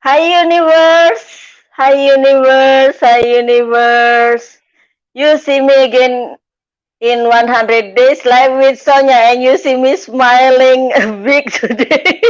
Hi universe, hi universe, hi universe. You see me again in 100 days live with Sonya and you see me smiling big today.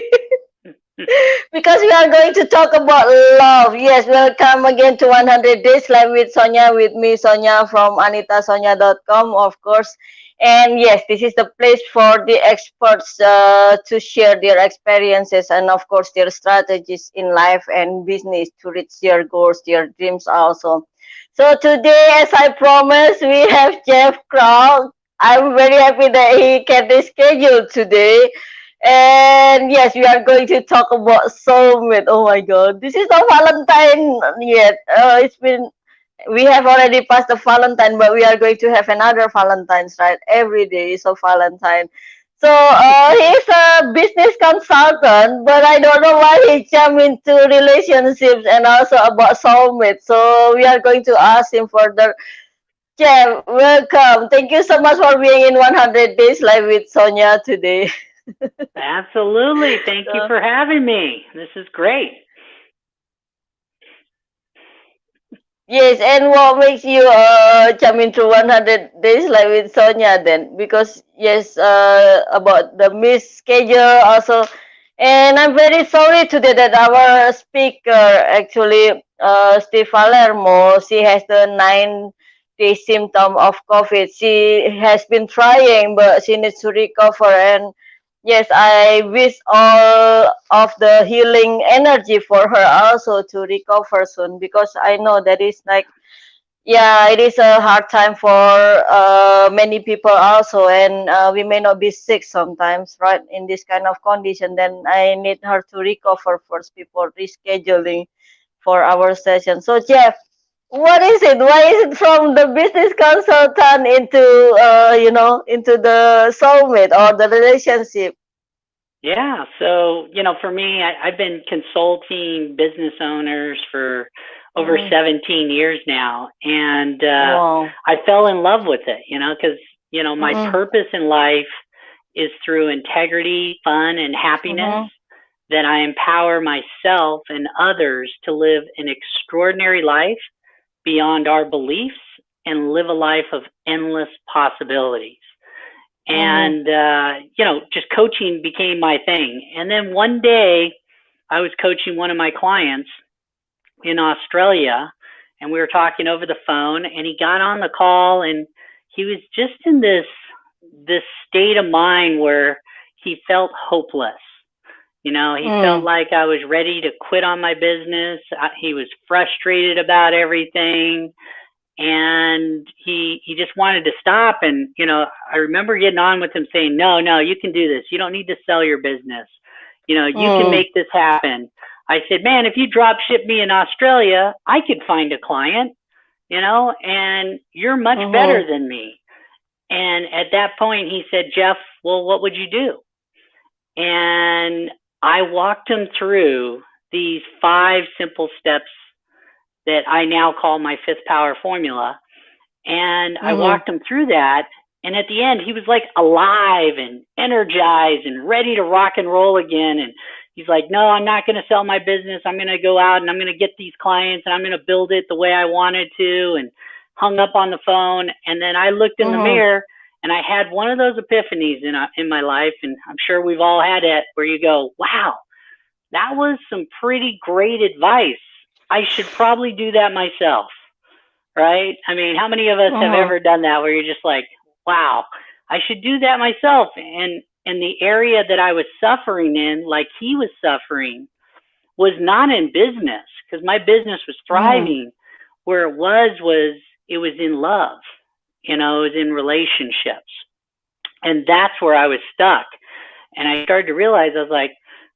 Because we are going to talk about love. Yes, welcome again to 100 Days Live with Sonya, with me, Sonya from anitasonya.com, of course. And yes, this is the place for the experts to share their experiences and, of course, their strategies in life and business to reach their goals, their dreams also. So today, as I promised, we have Jeff Krahl. I'm very happy that he can reschedule today. And yes, we are going to talk about soulmate. Oh my god, this is not Valentine yet. It's been we have already passed the Valentine, but we are going to have another Valentine's, right? Every day is a Valentine. So he's a business consultant, but I don't know why he jumped into relationships and also about soulmate. So we are going to ask him further. Jeff, welcome. Thank you so much for being in 100 Days Live with Sonia today. Absolutely. Thank you So, for having me. This is great. yes, and what makes you jump into 100 days like with Sonia then? Because yes, about the miss schedule also, and I'm very sorry today that our speaker actually, Steve Palermo, she has the 9 day symptom of COVID. She has been trying, but she needs to recover. And yes, I wish all of the healing energy for her also to recover soon because I know that is like, yeah, it is a hard time for many people also, and we may not be sick sometimes, right? In this kind of condition, then I need her to recover first before rescheduling for our session. So, Jeff, what is it? Why is it from the business consultant into, into the soulmate or the relationship? Yeah. So, for me, I've been consulting business owners for over Mm, 17 years now. And wow. I fell in love with it, because, my Mm-mm, purpose in life is through integrity, fun, and happiness mm-hmm, that I empower myself and others to live an extraordinary life beyond our beliefs and live a life of endless possibilities. mm-hmm, And just coaching became my thing. And then one day I was coaching one of my clients in Australia, and we were talking over the phone, and he got on the call, and he was just in this state of mind where he felt hopeless. He felt mm, like I was ready to quit on my business. He was frustrated about everything, and he just wanted to stop. And I remember getting on with him saying, no, you can do this, you don't need to sell your business, you can mm, make this happen. I said, man, if you drop ship me in Australia, I could find a client, and you're much better mm-hmm, than me. And at that point he said, Jeff, well, what would you do? And I walked him through these 5 simple steps that I now call my fifth power formula. And I mm-hmm, walked him through that. And at the end, he was like alive and energized and ready to rock and roll again. And he's like, no, I'm not going to sell my business. I'm going to go out and I'm going to get these clients and I'm going to build it the way I wanted to. And hung up on the phone. And then I looked in the mm-hmm, mirror and I had one of those epiphanies in my life. And I'm sure we've all had it where you go, wow, that was some pretty great advice. I should probably do that myself, right? I mean, how many of us have mm-hmm, ever done that where you're just like, wow, I should do that myself? And the area that I was suffering in, like he was suffering, was not in business because my business was mm-hmm, thriving. Where it was it was in love, it was in relationships. And that's where I was stuck. And I started to realize I was like,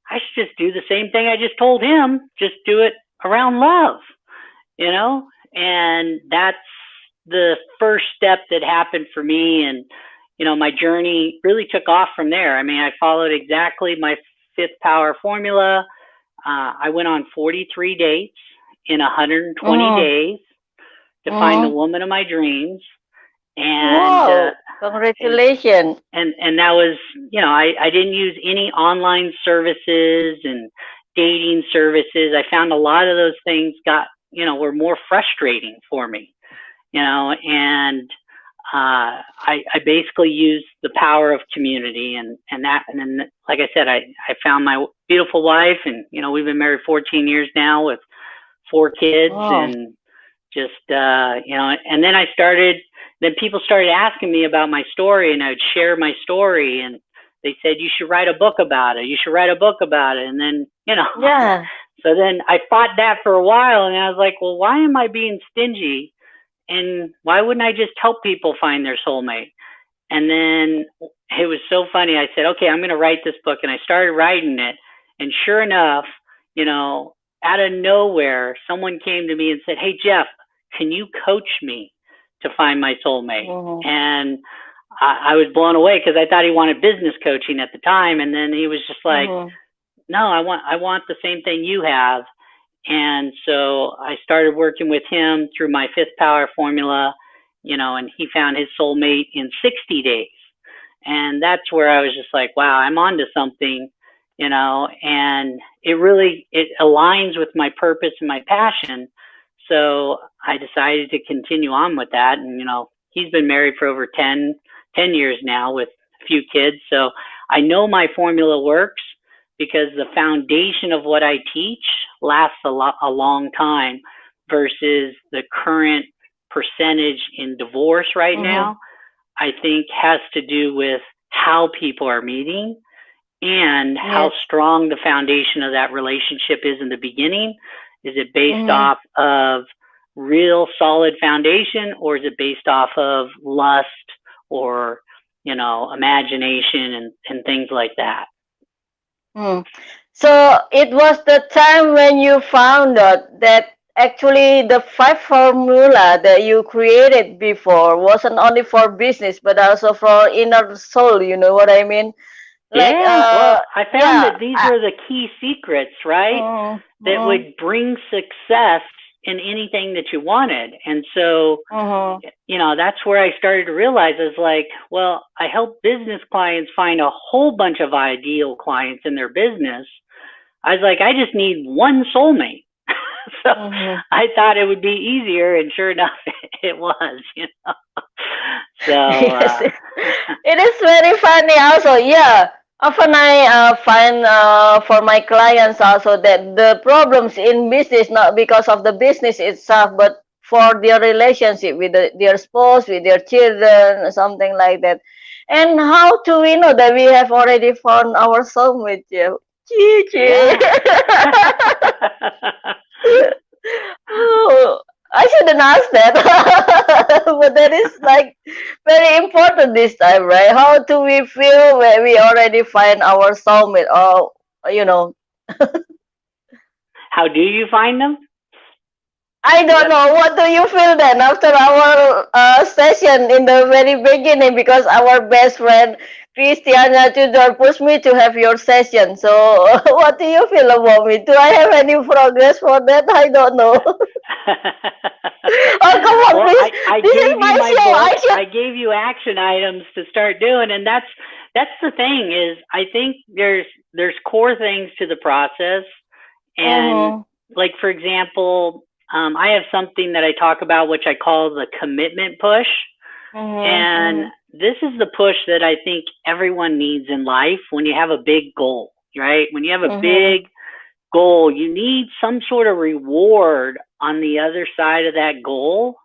I should just do the same thing I just told him, just do it around love, you know? And that's the first step that happened for me. And, my journey really took off from there. I mean, I followed exactly my fifth power formula. I went on 43 dates in 120 mm-hmm, days to find the mm-hmm. woman of my dreams. And, Wow, and, congratulations. and that was, I didn't use any online services and dating services. I found a lot of those things were more frustrating for me, and I basically used the power of community and then, like I said, I found my beautiful wife, and, we've been married 14 years now with 4 kids, Wow. and just, and then people started asking me about my story, and I would share my story, and they said, you should write a book about it. You should write a book about it. And then, Yeah. so then I fought that for a while, and I was like, well, why am I being stingy? And why wouldn't I just help people find their soulmate? And then it was so funny. I said, okay, I'm going to write this book. And I started writing it. And sure enough, out of nowhere, someone came to me and said, hey, Jeff, can you coach me to find my soulmate? Mm-hmm. And I was blown away because I thought he wanted business coaching at the time. And then he was just like, Mm-hmm. no, I want the same thing you have. And so I started working with him through my 5th Power formula, and he found his soulmate in 60 days. And that's where I was just like, wow, I'm onto something, and it aligns with my purpose and my passion. So I decided to continue on with that. And, he's been married for over 10 years now with a few kids. So I know my formula works because the foundation of what I teach lasts a long time versus the current percentage in divorce right Mm-hmm. now. I think has to do with how people are meeting and how Yes. strong the foundation of that relationship is in the beginning. Is it based Mm-hmm. off of real solid foundation, or is it based off of lust or, imagination and things like that? Mm. So it was the time when you found out that actually the 5 formula that you created before wasn't only for business but also for inner soul. You know what I mean? Like, Yeah, well, I found yeah. that these were the key secrets, right? Mm, That mm, would bring success in anything that you wanted. And so, mm, that's where I started to realize is like, well, I help business clients find a whole bunch of ideal clients in their business. I was like, I just need one soulmate. So mm. I thought it would be easier, and sure enough, it was. So, Yes, it is very funny also. Yeah, often I find for my clients also that the problems in business not because of the business itself, but for their relationship with their spouse, with their children, something like that. And how do we know that we have already found our soulmate? Yeah. Gigi. yeah. Oh, I shouldn't ask that. But that is like very important this time, right? How do we feel when we already find our soulmate or you know, How do you find them? I Is don't that know. What do you feel then after our session in the very beginning? Because our best friend Christiana Tudor pushed me to have your session. So, what do you feel about me? Do I have any progress for that? I don't know. Oh, come on, well, please. I This is gave you my my show. book. I should. I gave you action items to start doing, and that's the thing is I think there's core things to the process, and Mm-hmm. like for example, I have something that I talk about which I call the commitment push, and Mm-hmm. this is the push that I think everyone needs in life when you have a big goal, right? When you have a Mm-hmm. big goal, you need some sort of reward on the other side of that goal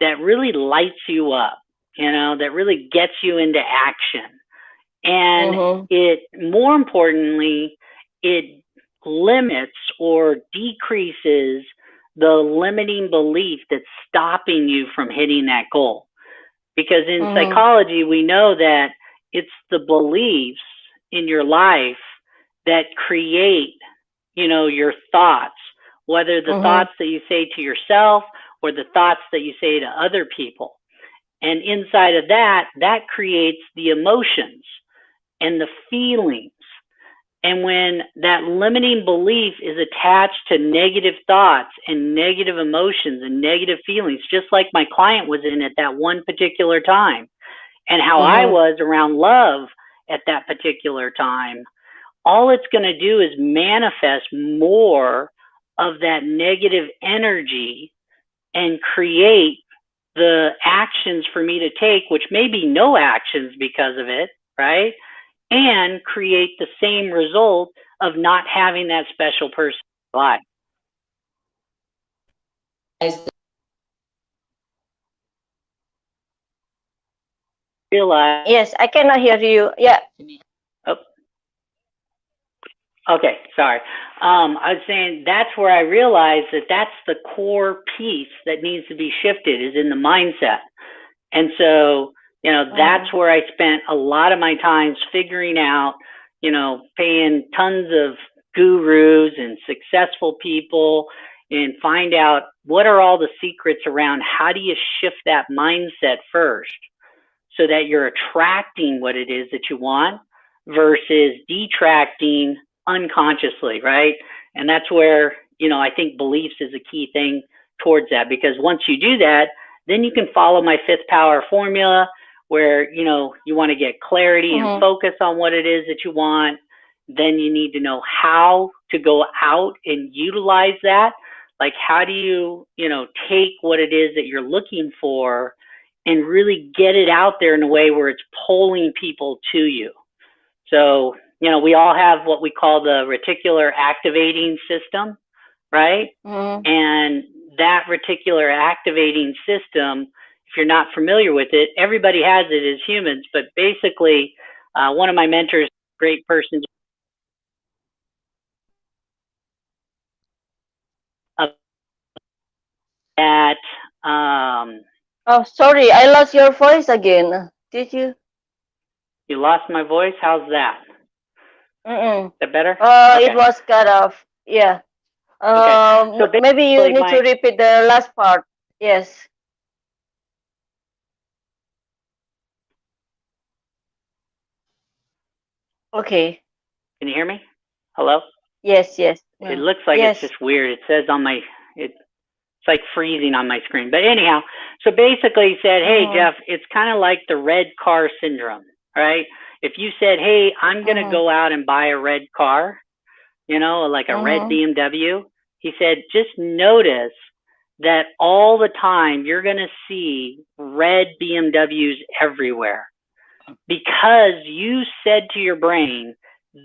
that really lights you up, that really gets you into action. And Mm-hmm. it, more importantly, it limits or decreases the limiting belief that's stopping you from hitting that goal. Because in Mm-hmm. psychology, we know that it's the beliefs in your life that create, your thoughts, whether the Mm-hmm. thoughts that you say to yourself or the thoughts that you say to other people. And inside of that, that creates the emotions and the feelings. And when that limiting belief is attached to negative thoughts and negative emotions and negative feelings, just like my client was in at that one particular time, and how I Mm-hmm. was around love at that particular time, all it's going to do is manifest more of that negative energy and create the actions for me to take, which may be no actions because of it, right? And create the same result of not having that special person in life. Realize. Yes, I cannot hear you. Yeah. Oh, okay, sorry. I was saying that's where I realized that that's the core piece that needs to be shifted is in the mindset. And so, that's where I spent a lot of my times figuring out, paying tons of gurus and successful people and find out what are all the secrets around how do you shift that mindset first so that you're attracting what it is that you want versus detracting unconsciously, right? And that's where, I think beliefs is a key thing towards that because once you do that, then you can follow my fifth power formula where, you want to get clarity and focus on what it is that you want. Then you need to know how to go out and utilize that. Like, how do you, take what it is that you're looking for and really get it out there in a way where it's pulling people to you. So, we all have what we call the reticular activating system, right? And that reticular activating system, if you're not familiar with it, everybody has it as humans, but basically, one of my mentors, great person, that Oh, sorry, I lost your voice again. Did you? you lost my voice. How's that? Mm-mm. Is that better? It Okay. was cut off. Yeah. Okay. So Maybe you basically, need to repeat the last part. Yes. Okay. can you hear me? Hello? Yes, yes. It looks like it's Yes. just weird. It says on my, it's like freezing on my screen. But anyhow, so basically he said, hey, Jeff, it's kind of like the red car syndrome, right? If you said, hey, I'm going to go out and buy a red car, like a red BMW, he said, just notice that all the time you're going to see red BMWs everywhere because you said to your brain,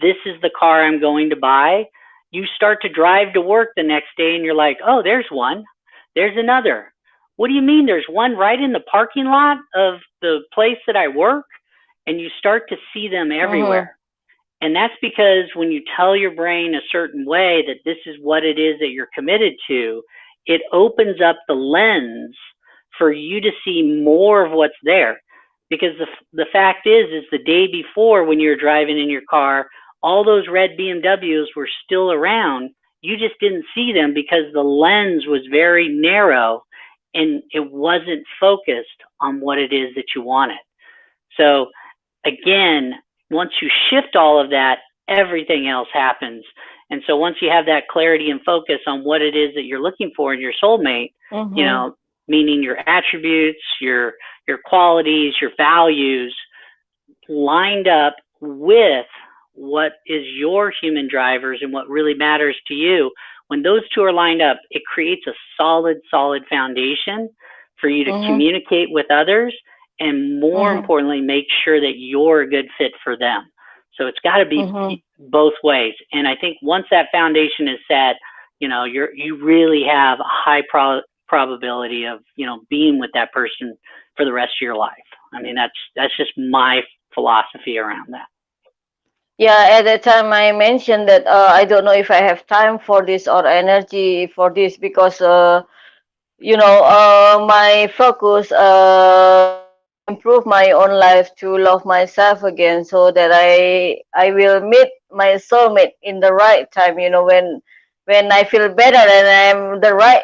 this is the car I'm going to buy. You start to drive to work the next day and you're like, oh, there's one. There's another. What do you mean there's one right in the parking lot of the place that I work? And you start to see them everywhere. And that's because when you tell your brain a certain way that this is what it is that you're committed to, it opens up the lens for you to see more of what's there. Because the fact is the day before when you're driving in your car, all those red BMWs were still around. You just didn't see them because the lens was very narrow and it wasn't focused on what it is that you wanted. So again, once you shift all of that, everything else happens. And so once you have that clarity and focus on what it is that you're looking for in your soulmate, meaning your attributes, your qualities, your values, lined up with what is your human drivers and what really matters to you, when those two are lined up, it creates a solid foundation for you to communicate with others and more importantly, make sure that you're a good fit for them. So it's got to be both ways. And I think once that foundation is set, you really have a high probability of, being with that person for the rest of your life. I mean, that's just my philosophy around that. Yeah, at that time I mentioned that I don't know if I have time for this or energy for this because my focus to improve my own life, to love myself again, so that I will meet my soulmate in the right time. When I feel better and I'm the right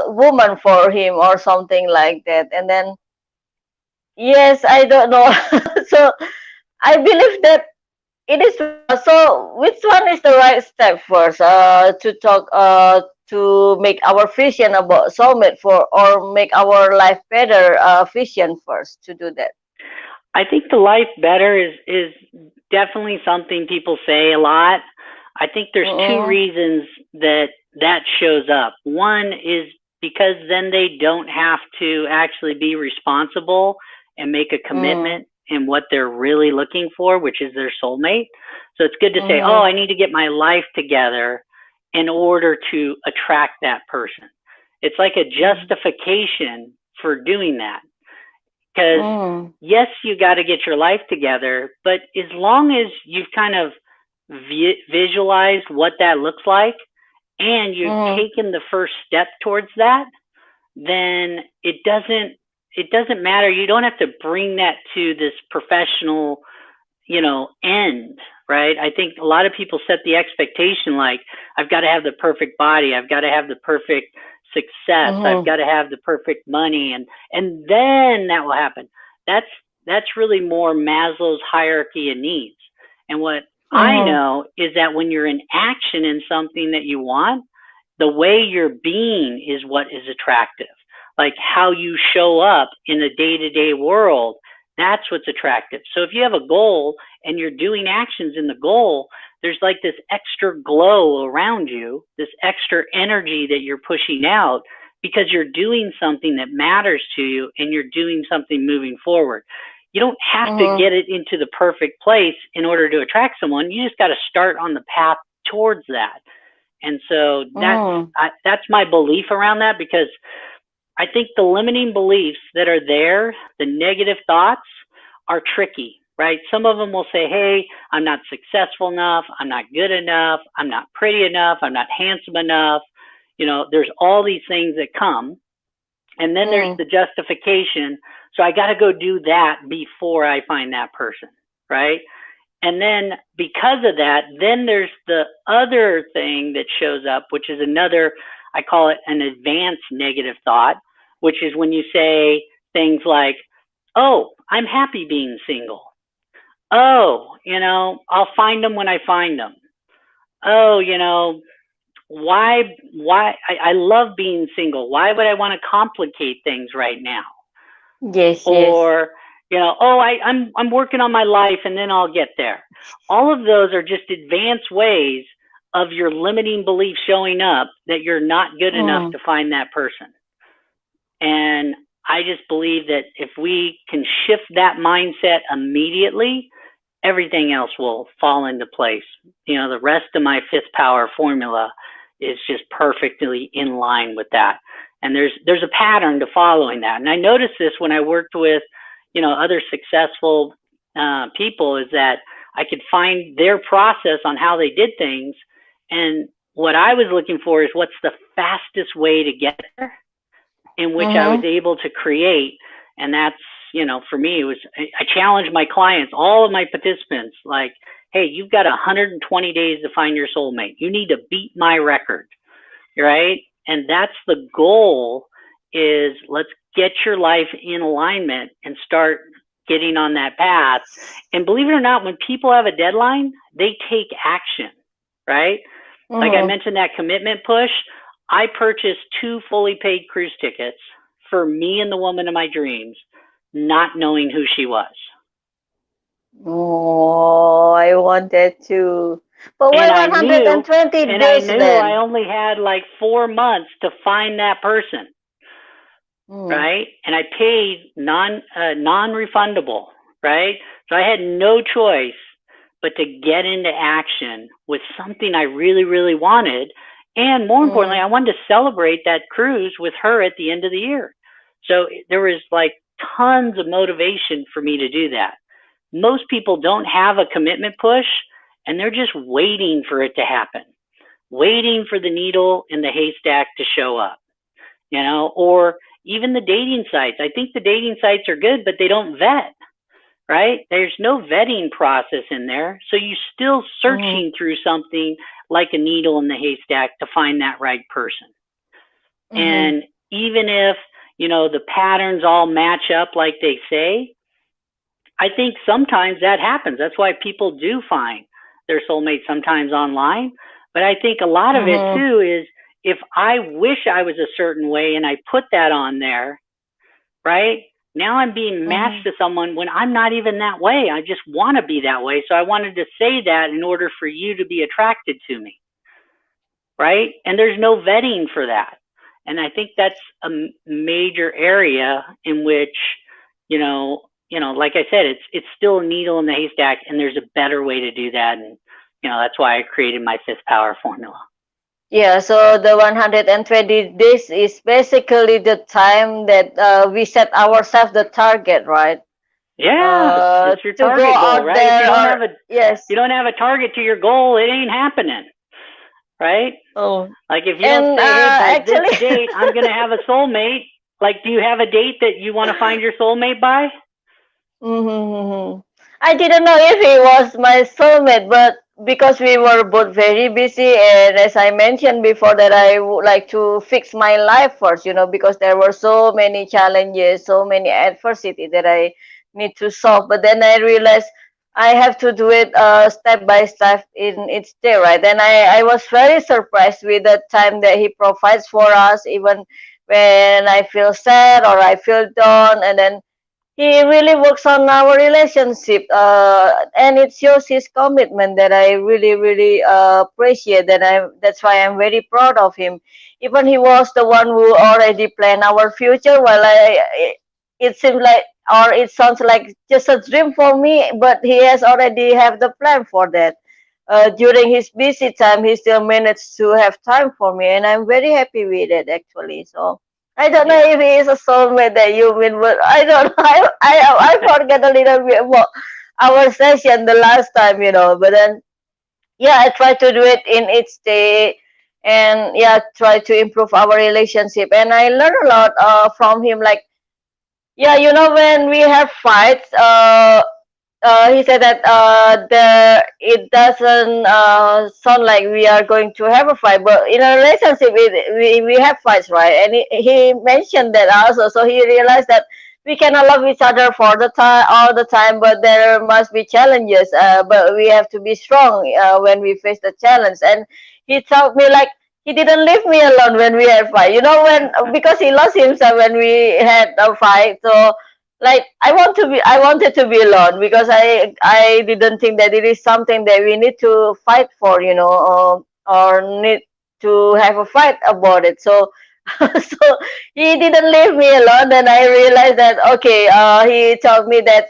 woman for him or something like that. And then yes, I don't know. So I believe that it is. So which one is the right step first? To talk. To make our vision about soulmate for or make our life better. Vision first to do that. I think the life better is definitely something people say a lot. I think there's two Mm-mm. reasons that that shows up. One is because then they don't have to actually be responsible and make a Mm. commitment in what they're really looking for, which is their soulmate. So it's good to say, oh, Mhm. I need to get my life together in order to attract that person. It's like a Mm. justification for doing that. Because Mm. yes, you got to get your life together, but as long as you've kind of visualized what that looks like and you've Mhm. taken the first step towards that, then it doesn't matter. You don't have to bring that to this professional, end, right? I think a lot of people set the expectation like, I've got to have the perfect body, I've got to have the perfect success, I've Mhm. got to have the perfect money, and then that will happen. That's that's really more Maslow's hierarchy of needs. And what I Mhm. know is that when you're in action in something that you want, the way you're being is what is attractive. Like how you show up in a day-to-day world, that's what's attractive. So if you have a goal and you're doing actions in the goal, there's like this extra glow around you, this extra energy that you're pushing out because you're doing something that matters to you and you're doing something moving forward. You don't have to Mhm. get it into the perfect place in order to attract someone. You just got to start on the path towards that. And so Mhm. that's my belief around that, because I think the limiting beliefs that are there, the negative thoughts, are tricky, right? Some of them will say, hey, I'm not successful enough, I'm not good enough, I'm not pretty enough, I'm not handsome enough. There's all these things that come. And then there's Mhm. the justification. So I got to go do that before I find that person, right? And then because of that, then there's the other thing that shows up, which is another, I call it an advanced negative thought, which is when you say things like, oh, I'm happy being single. Oh, I'll find them when I find them. Oh, I love being single. Why would I want to complicate things right now? Yes, yes. Or oh, I'm working on my life and then I'll get there. All of those are just advanced ways of your limiting belief showing up that you're not good enough Mm. to find that person. And I just believe that if we can shift that mindset immediately, everything else will fall into place. The rest of my fifth power formula is just perfectly in line with that. And there's a pattern to following that. And I noticed this when I worked with, other successful people, is that I could find their process on how they did things. And what I was looking for is what's the fastest way to get there, in which I was Mhm. able to create. And that's, for me, it was, I challenged my clients, all of my participants, like, hey, you've got 120 days to find your soulmate. You need to beat my record, right? And that's the goal, is let's get your life in alignment and start getting on that path. And believe it or not, when people have a deadline, they take action, right? Like I Mhm. mentioned, that commitment push. I purchased 2 fully paid cruise tickets for me and the woman of my dreams, not knowing who she was. Oh, I wanted to. But why And I knew, 120 and I days knew I then? only had like 4 months to find that person, Mm. right? And I paid non-refundable, right? So I had no choice but to get into action with something I really, really wanted. And more importantly, Mm. I wanted to celebrate that cruise with her at the end of the year. So there was like tons of motivation for me to do that. Most people don't have a commitment push, and they're just waiting for it to happen, waiting for the needle in the haystack to show up, or even the dating sites. I think the dating sites are good, but they don't vet, right? There's no vetting process in there. So you're still Mhm. searching through something like a needle in the haystack to find that right person. Mhm. And even if, the patterns all match up like they say, I think sometimes that happens. That's why people do find their soulmate sometimes online. But I think a lot of it Mhm. too is, if I wish I was a certain way and I put that on there, right? Now I'm being matched Mm-hmm. to someone when I'm not even that way. I just want to be that way. So I wanted to say that in order for you to be attracted to me, right? And there's no vetting for that. And I think that's a major area in which, like I said, it's still a needle in the haystack, and there's a better way to do that. And that's why I created my fifth power formula. Yeah, so the 120 days is basically the time that we set ourselves the target, right? Yeah, it's your To go target goal, out right? If you there, don't or have a yes. you don't have a target to your goal, it ain't happening, right? Oh, Like if you don't and say, "Hey, by this actually, date, I'm gonna have a soulmate," like, do you have a date that you want to find your soulmate by? mm-hmm. I didn't know if he was my soulmate, but because we were both very busy, and as I mentioned before, that I would like to fix my life first, because there were so many challenges, so many adversity that I need to solve. But then I realized I have to do it step by step in each day, right? And I was very surprised with the time that he provides for us, even when I feel sad or I feel down, and then he really works on our relationship, and it shows his commitment that I really, really appreciate. That's why I'm very proud of him. Even he was the one who already planned our future. Well, it seems like, or it sounds like just a dream for me, but he has already have the plan for that. During his busy time, he still managed to have time for me, and I'm very happy with it actually. So. I don't know Yeah, if he is a soulmate that you mean, but I don't. I forget a little bit about our session the last time, But then, yeah, I try to do it in each day, and yeah, try to improve our relationship. And I learn a lot from him. Like, yeah, when we have fights, he said that it doesn't sound like we are going to have a fight, but in a relationship we have fights, right? And he mentioned that also, so he realized that we cannot love each other for the time all the time, but there must be challenges, but we have to be strong when we face the challenge. And he told me like he didn't leave me alone when we had fight, when because he lost himself when we had a fight. So like I wanted to be alone because I didn't think that it is something that we need to fight for, or need to have a fight about it. So so he didn't leave me alone, and I realized that okay, he told me that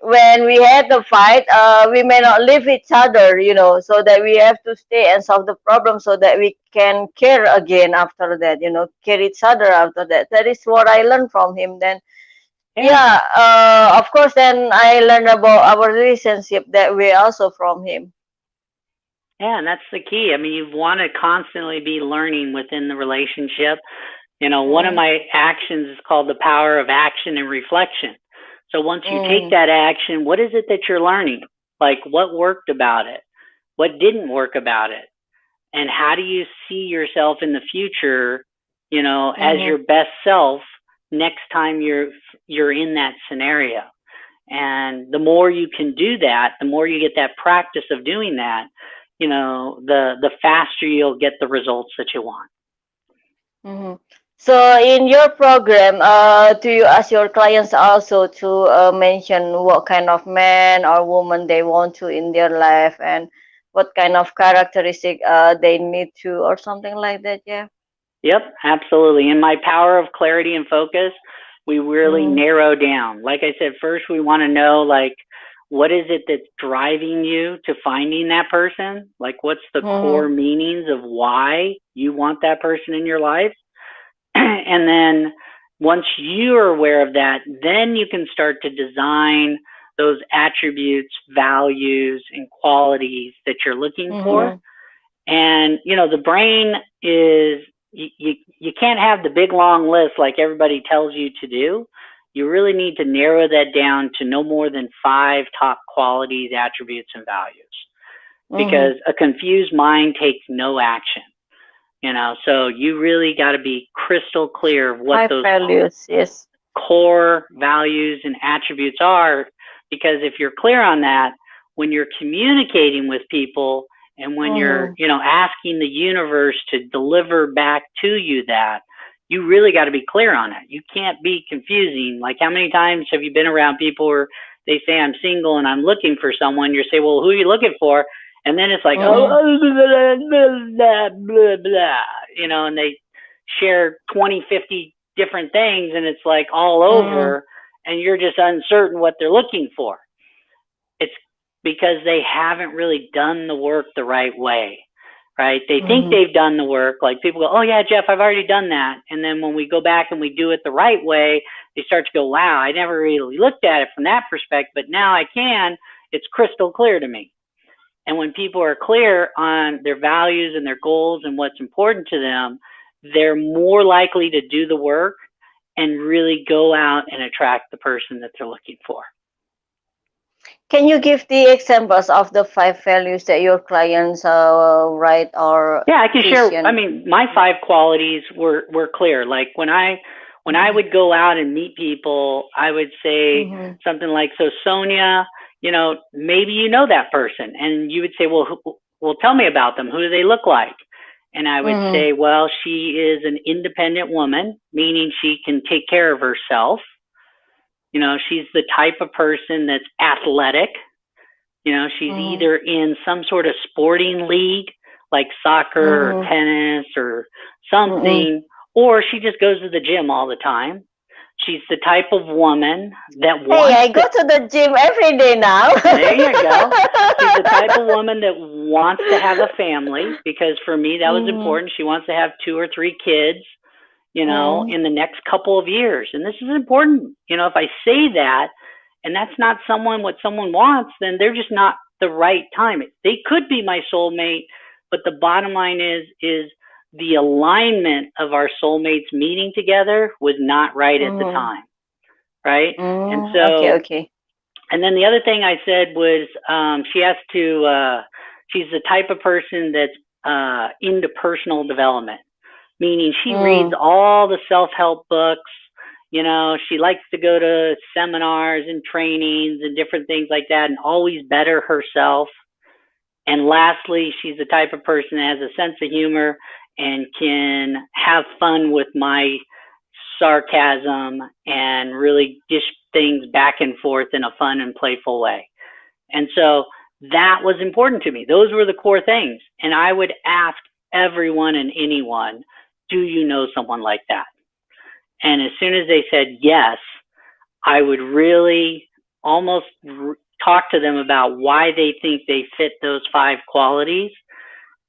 when we had the fight, we may not leave each other, so that we have to stay and solve the problem so that we can care again after that, care each other after that. That is what I learned from him. Then yeah, yeah, of course, then I learned about our relationship that way also from him. yeah, and that's the key. I mean, you want to constantly be learning within the relationship. One of Mm, my actions is called the power of action and reflection. So once you take mm, that action, what is it that you're learning? Like, what worked about it? What didn't work about it? And how do you see yourself in the future, as mm, your best self next time you're in that scenario? And the more you can do that, the more you get that practice of doing that, the faster you'll get the results that you want. mm. So in your program, do you ask your clients also to mention what kind of man or woman they want to in their life, and what kind of characteristic they need to, or something like that? Yeah. Yep, absolutely. In my power of clarity and focus, we really Mm, narrow down. Like I said, first we want to know, like, what is it that's driving you to finding that person? Like, what's the core mm, meanings of why you want that person in your life? And then once you are aware of that, then you can start to design those attributes, values, and qualities that you're looking for. mm, And the brain is, you can't have the big long list like everybody tells you to do. You really need to narrow that down to no more than 5 top qualities, attributes, and values. mm. Because a confused mind takes no action. So you really got to be crystal clear of what High those values, yes. core values and attributes are, because if you're clear on that, when you're communicating with people and when you're, Mm, asking the universe to deliver back to you that, you really got to be clear on it. You can't be confusing. Like, how many times have you been around people where they say, I'm single and I'm looking for someone? You say, well, who are you looking for? And then it's like, oh, Mm-hmm. blah, blah, blah, you know, and they share 20, 50 different things, and it's like all Mm-hmm. over, and you're just uncertain what they're looking for. It's because they haven't really done the work the right way, right? They think Mm-hmm. they've done the work. Like, people go, oh yeah, Jeff, I've already done that. And then when we go back and we do it the right way, they start to go, wow, I never really looked at it from that perspective, but now I can. It's crystal clear to me. And when people are clear on their values and their goals and what's important to them, they're more likely to do the work and really go out and attract the person that they're looking for. Can you give the examples of the 5 values that your clients write or Yeah, I can share. I vision? mean, my 5 qualities were clear. Like, when I would go out and meet people, I would say Mm-hmm. something like, "So Sonya, you know, maybe you know that person," and you would say, "Well, tell me about them. Who do they look like?" And I would Mm-hmm. say, "Well, she is an independent woman, meaning she can take care of herself. You know, she's the type of person that's athletic. You know, she's Mm-hmm. either in some sort of sporting league, like soccer or Mm-hmm. tennis or Mm-hmm. something, or she just goes to the gym all the time. She's the type of woman that Hey, wants I to." go to the gym every day now. There you go. She's the type of woman that wants to have a family, because for me that was Mm-hmm. important. She wants to have 2 or 3 kids, you know, Mm-hmm. in the next couple of years. And this is important. You know, if I say that and that's not what someone wants, then they're just not the right time. They could be my soulmate, but the bottom line is the alignment of our soulmates meeting together was not right at the Mm-hmm. time, right? And Mm-hmm. Okay, so, okay. and then the other thing I said was, she has to, she's the type of person that's into personal development, meaning she reads Mm. all the self help books. You know, she likes to go to seminars and trainings and different things like that and always better herself. And lastly, she's the type of person that has a sense of humor and can have fun with my sarcasm and really dish things back and forth in a fun and playful way. And so that was important to me. Those were the core things. And I would ask everyone and anyone, do you know someone like that? And as soon as they said yes, I would really almost talk to them about why they think they fit those 5 qualities.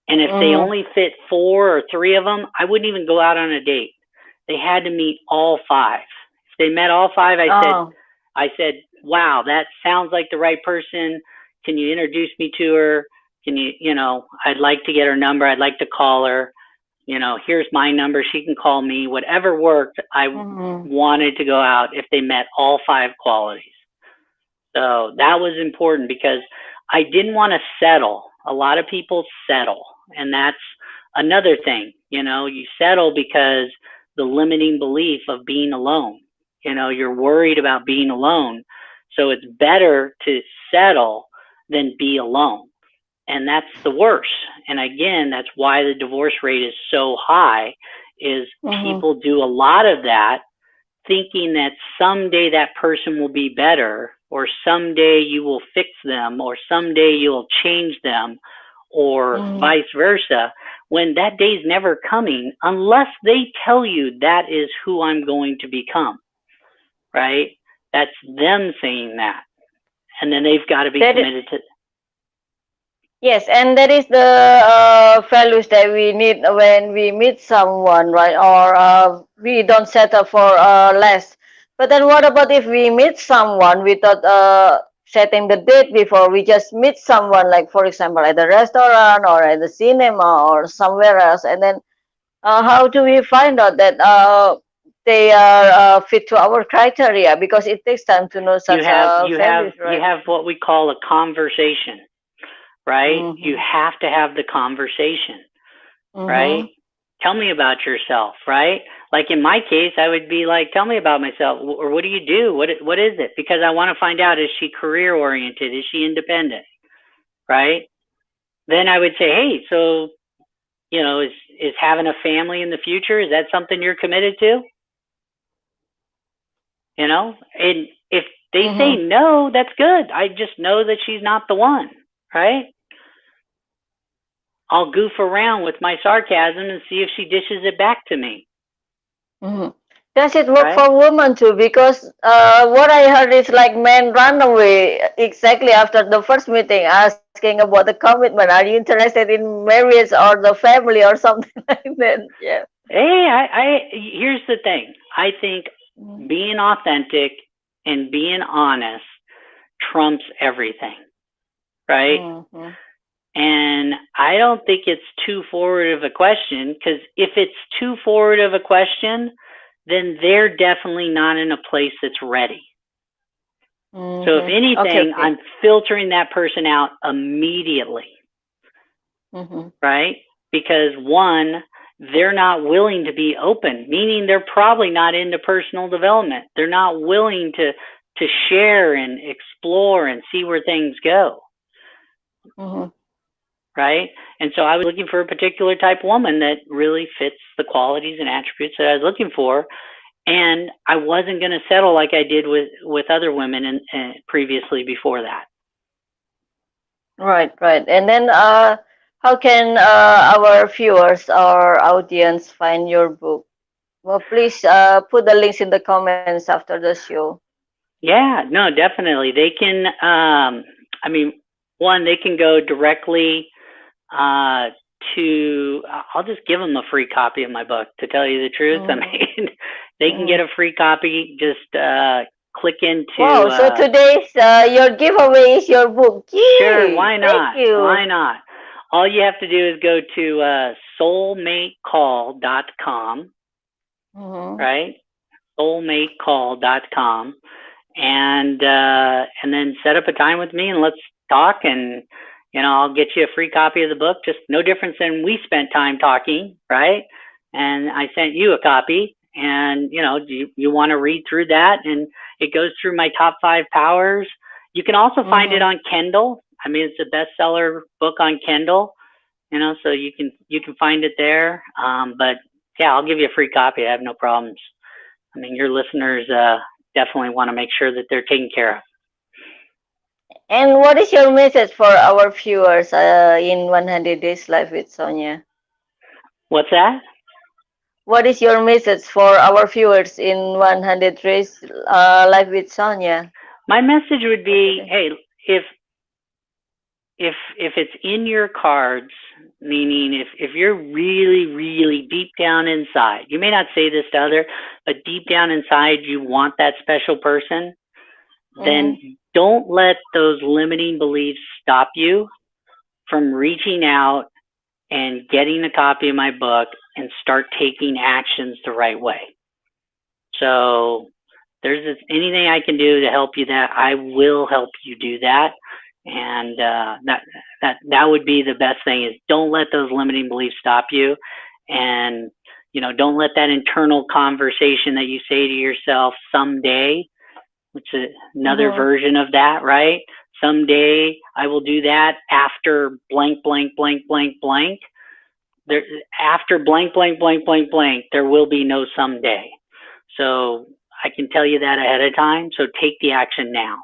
And if they Mm. only fit 4 or 3 of them, I wouldn't even go out on a date. They had to meet all 5. If they met all 5, Oh. I said, wow, that sounds like the right person. Can you introduce me to her? Can you, you know, I'd like to get her number. I'd like to call her. You know, here's my number. She can call me. Whatever worked, I Mm-hmm. wanted to go out if they met all 5 qualities. So that was important because I didn't want to settle. A lot of people settle, and that's another thing. You know, you settle because the limiting belief of being alone. You know, you're worried about being alone. So it's better to settle than be alone. And that's the worst. And again, that's why the divorce rate is so high, is Mm-hmm. people do a lot of that thinking that someday that person will be better, or someday you will fix them, or someday you'll change them, or Mm-hmm. vice versa, when that day's never coming unless they tell you that is who I'm going to become, right? That's them saying that. And then they've got to be That committed to. Yes, and that is the values that we need when we meet someone, right? Or we don't settle for less. But then what about if we meet someone without setting the date before? We just meet someone, like for example, at the restaurant or at the cinema or somewhere else, and then how do we find out that they are fit to our criteria? Because it takes time to know You such have you have values, you right? have what we call a conversation, right? You Mm-hmm. have to have the conversation, right? Mm-hmm. Tell me about yourself, right? Like in my case, I would be like, tell me about myself, or what do you do? What is it? Because I want to find out, is she career oriented? Is she independent? Right? Then I would say, hey, so, you know, is having a family in the future? Is that something you're committed to? You know, and if they say Mm-hmm. no, that's good. I just know that she's not the one, right? I'll goof around with my sarcasm and see if she dishes it back to me, Mm-hmm. Does it work right? for women too? Because what I heard is like men run away exactly after the first meeting, asking about the commitment. Are you interested in marriage or the family or something like that? Yeah. Hey, here's the thing. I think being authentic and being honest trumps everything, right? Mm-hmm. And I don't think it's too forward of a question, because if it's too forward of a question, then they're definitely not in a place that's ready. So if Mm-hmm. Okay, anything, okay. I'm filtering that person out immediately, Mm-hmm. right? Because one, they're not willing to be open, meaning they're probably not into personal development. They're not willing to share and explore and see where things go, Mm-hmm. right? And so I was looking for a particular type of woman that really fits the qualities and attributes that I was looking for, and I wasn't going to settle like I did with other women previously before that. Right, right. And then, how can our viewers or audience find your book? Well, please put the links in the comments after the show. Yeah, no, definitely. They can, I mean, one, they can go directly uh, to, I'll just give them a free copy of my book, to tell you the truth. I Mm-hmm. mean, they can get Mm-hmm. a free copy. Just click into, Wow, so today's your giveaway is your book. sure, Yay! why Thank not? you. Why not? All you have to do is go to soulmatecall.com, Mm-hmm. right? Soulmatecall.com, and then set up a time with me and let's talk, and I'll get you a free copy of the book, just no difference than we spent time talking, right? And I sent you a copy, and you want to read through that, and it goes through my top 5 powers. You can also find it Mm-hmm. on Kindle. I mean, it's a bestseller book on Kindle, so you can find it there. But yeah, I'll give you a free copy. I have no problems. I mean, your listeners definitely want to make sure that they're taken care of. And what is your message for our viewers in 100 Days Life with Sonia? What's that? What is your message for our viewers in 100 Days Life with Sonia? My message would Okay, be, okay. hey, if it's in your cards, meaning if you're really really deep down inside, you may not say this to other, but deep down inside you want that special person, then Mm-hmm. don't let those limiting beliefs stop you from reaching out and getting a copy of my book and start taking actions the right way. So there's anything I can do to help you, that I will help you do that. And that would be the best thing, is don't let those limiting beliefs stop you. And don't let that internal conversation that you say to yourself, someday, which is another Mm-hmm. version of that, right? Someday I will do that after blank blank blank blank blank. There, after blank blank blank blank blank, there will be no someday. So I can tell you that ahead of time. So take the action now,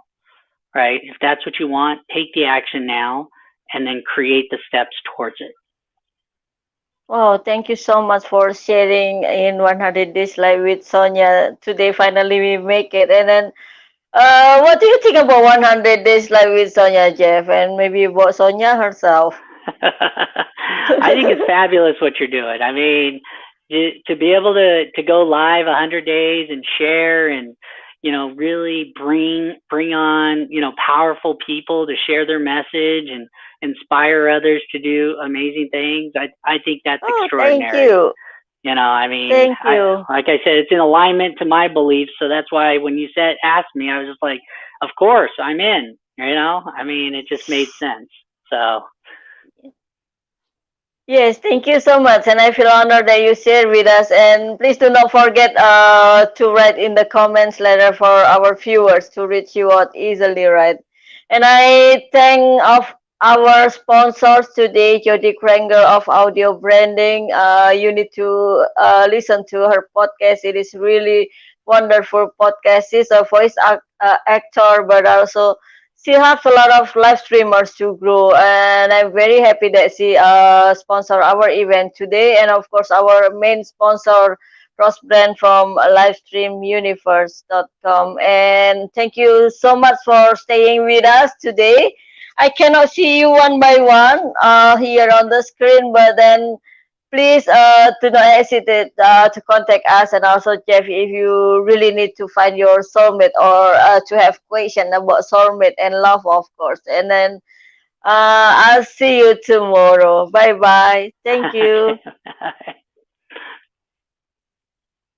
right? If that's what you want, take the action now, and then create the steps towards it. Wow, thank you so much for sharing in 100 Days Live with Sonia. Today, finally, we make it. And then, what do you think about 100 Days Live with Sonia, Jeff? And maybe about Sonia herself? I think it's fabulous what you're doing. I mean, to be able to go live 100 days and share, and really bring on powerful people to share their message and inspire others to do amazing things. I think that's Oh, thank extraordinary. you. I mean, Thank you. like I said, it's in alignment to my beliefs. So that's why when you asked me, I was just like, of course, I'm in. I mean, it just made sense. So Yes, thank you so much. And I feel honored that you share with us. And please do not forget to write in the comments later for our viewers to reach you out easily, right? And I thank of our sponsors today, Jody Kranger of Audio Branding. You need to listen to her podcast. It is really wonderful podcast. She's a voice actor, but also she has a lot of live streamers to grow. And I'm very happy that she sponsor our event today. And of course, our main sponsor, Ross Brand from livestreamuniverse.com. And thank you so much for staying with us today. I cannot see you one by one here on the screen, but then please do not hesitate to contact us, and also Jeff if you really need to find your soulmate or to have question about soulmate and love, of course. And then I'll see you tomorrow. Bye bye. Thank you. Okay.